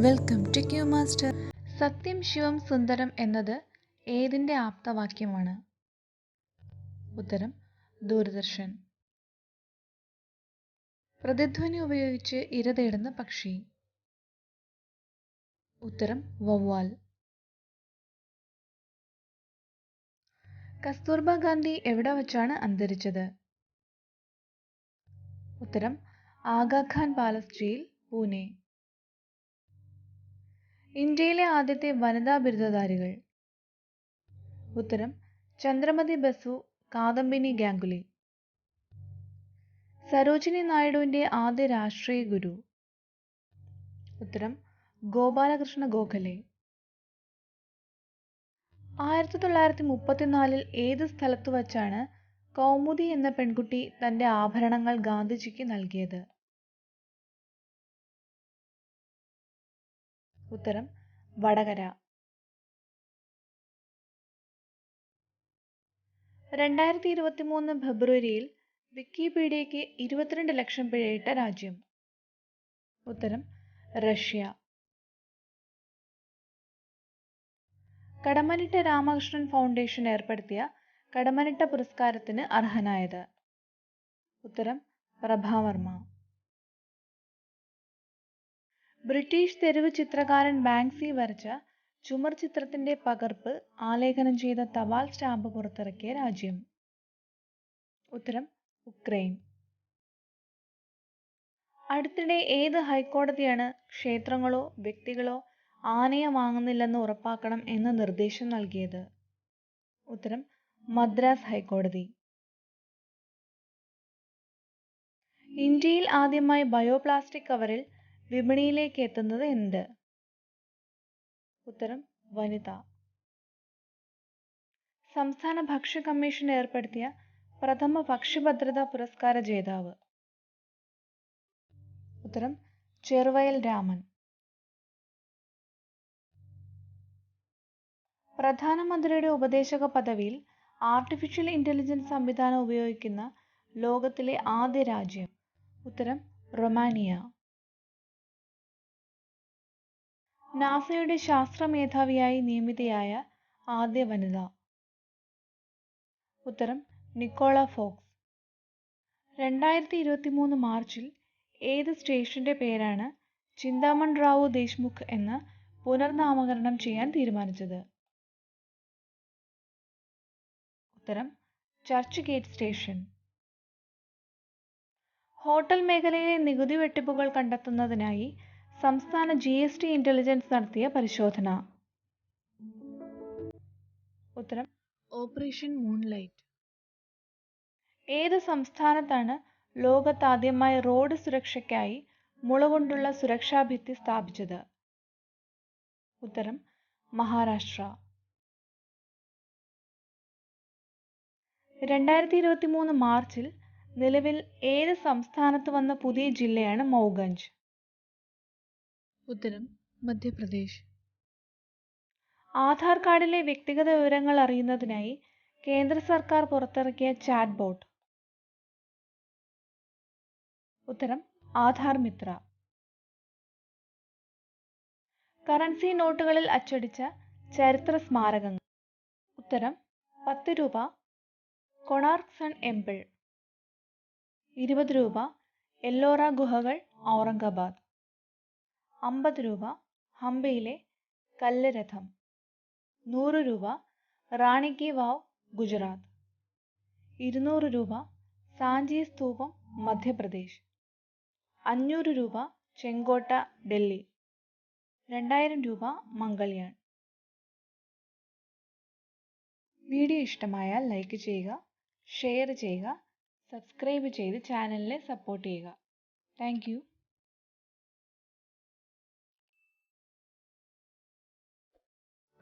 Welcome to Q master. സത്യം ശിവം സുന്ദരം എന്നത് ഏതിൻ്റെ ആപ്തവാക്യമാണ്? ഉത്തരം ദൂരദർശൻ. പ്രതിധ്വനി ഉപയോഗിച്ച് ഇര തേടുന്ന പക്ഷി. ഉത്തരം വവ്വാൽ. കസ്തൂർബ ഗാന്ധി എവിടെ വച്ചാണ് അന്തരിച്ചത്? ഉത്തരം ആഗാഖാൻ പാലസ് ജയിൽ, പൂനെ. ഇന്ത്യയിലെ ആദ്യത്തെ വനിതാ ബിരുദധാരികൾ. ഉത്തരം ചന്ദ്രമതി ബസു, കാദംബിനി ഗാംഗുലി. സരോജിനി നായിഡുവിൻ്റെ ആദ്യ രാഷ്ട്രീയ ഗുരു. ഉത്തരം ഗോപാലകൃഷ്ണ ഗോഖലെ. 1934 ഏത് സ്ഥലത്തു വച്ചാണ് കൗമുദി എന്ന പെൺകുട്ടി തൻ്റെ ആഭരണങ്ങൾ ഗാന്ധിജിക്ക് നൽകിയത്? ഉത്തരം വടകര. 2023 ഫെബ്രുവരിയിൽ വിക്കിപീഡിയയ്ക്ക് 22 ലക്ഷം പിഴയിട്ട രാജ്യം. ഉത്തരം റഷ്യ. കടമ്മനിട്ട രാമകൃഷ്ണൻ ഫൗണ്ടേഷൻ ഏർപ്പെടുത്തിയ കടമ്മനിട്ട പുരസ്കാരത്തിന് അർഹനായത്? ഉത്തരം പ്രഭാവർമ്മ. ബ്രിട്ടീഷ് തെരുവ് ചിത്രകാരൻ ബാങ്ക്സി വരച്ച ചുമർ ചിത്രത്തിന്റെ പകർപ്പ് ആലേഖനം ചെയ്ത തപാൽ സ്റ്റാമ്പ് പുറത്തിറക്കിയ രാജ്യം? ഉത്തരം ഉക്രൈൻ. അടുത്തിടെ ഏത് ഹൈക്കോടതിയാണ് ക്ഷേത്രങ്ങളോ വ്യക്തികളോ ആനയെ വാങ്ങുന്നില്ലെന്ന് ഉറപ്പാക്കണം എന്ന് നിർദ്ദേശം നൽകിയത്? ഉത്തരം മദ്രാസ് ഹൈക്കോടതി. ഇന്ത്യയിൽ ആദ്യമായി ബയോപ്ലാസ്റ്റിക് കവറിൽ വിപണിയിലേക്ക് എത്തുന്നത് എന്ത്? ഉത്തരം വനിത. സംസ്ഥാന ഭക്ഷ്യ കമ്മീഷൻ ഏർപ്പെടുത്തിയ പ്രഥമ ഭക്ഷ്യഭദ്രതാ പുരസ്കാര ജേതാവ്? ഉത്തരം ചെറുവയൽ രാമൻ. പ്രധാനമന്ത്രിയുടെ ഉപദേശക പദവിയിൽ ആർട്ടിഫിഷ്യൽ ഇന്റലിജൻസ് സംവിധാനം ഉപയോഗിക്കുന്ന ലോകത്തിലെ ആദ്യ രാജ്യം? ഉത്തരം റൊമാനിയ. നാസയുടെ ശാസ്ത്ര മേധാവിയായി നിയമിതയായ ആദ്യ വനിത? ഉത്തരം നിക്കോള ഫോക്സ്. 2023 മാർച്ചിൽ ഏത് സ്റ്റേഷന്റെ പേരാണ് ചിന്താമൺ റാവു ദേശ്മുഖ് എന്ന് പുനർനാമകരണം ചെയ്യാൻ തീരുമാനിച്ചത്? ഉത്തരം ചർച്ച് ഗേറ്റ് സ്റ്റേഷൻ. ഹോട്ടൽ മേഖലയിലെ നികുതി വെട്ടിപ്പുകൾ കണ്ടെത്തുന്നതിനായി സംസ്ഥാന GST ഇന്റലിജൻസ് നടത്തിയ പരിശോധന? ഉത്തരം ഓപ്പറേഷൻ മൂൺലൈറ്റ്. ഏത് സംസ്ഥാനത്താണ് ലോകത്താദ്യമായി റോഡ് സുരക്ഷയ്ക്കായി മുള കൊണ്ടുള്ള സുരക്ഷാ ഭിത്തി സ്ഥാപിച്ചത്? ഉത്തരം മഹാരാഷ്ട്ര. 2023 മാർച്ചിൽ നിലവിൽ ഏത് സംസ്ഥാനത്ത് വന്ന പുതിയ ജില്ലയാണ് മൗഗഞ്ച്? ഉത്തരം മധ്യപ്രദേശ്. ആധാർ കാർഡിലെ വ്യക്തിഗത വിവരങ്ങൾ അറിയുന്നതിനായി കേന്ദ്ര സർക്കാർ പുറത്തിറക്കിയ ചാറ്റ് ബോട്ട്? ഉത്തരം ആധാർ മിത്ര. കറൻസി നോട്ടുകളിൽ അച്ചടിച്ച ചരിത്ര സ്മാരകങ്ങൾ? ഉത്തരം 10 രൂപ കൊണാർക്ക് സൺ എംപിൾ, 20 രൂപ എല്ലോറ ഗുഹകൾ ഔറംഗാബാദ്, 50 രൂപ ഹംപിയിലെ കല്ല് രഥം, 100 രൂപ റാണി കി വാവ് ഗുജറാത്ത്, 200 രൂപ സാഞ്ചി സ്തൂപം മധ്യപ്രദേശ്, 500 രൂപ ചെങ്കോട്ട ഡൽഹി, 2000 രൂപ മംഗൾയാൻ. വീഡിയോ ഇഷ്ടമായാൽ ലൈക്ക് ചെയ്യുക, ഷെയർ ചെയ്യുക, സബ്സ്ക്രൈബ് ചെയ്ത് ചാനലിനെ സപ്പോർട്ട് ചെയ്യുക. Thank you.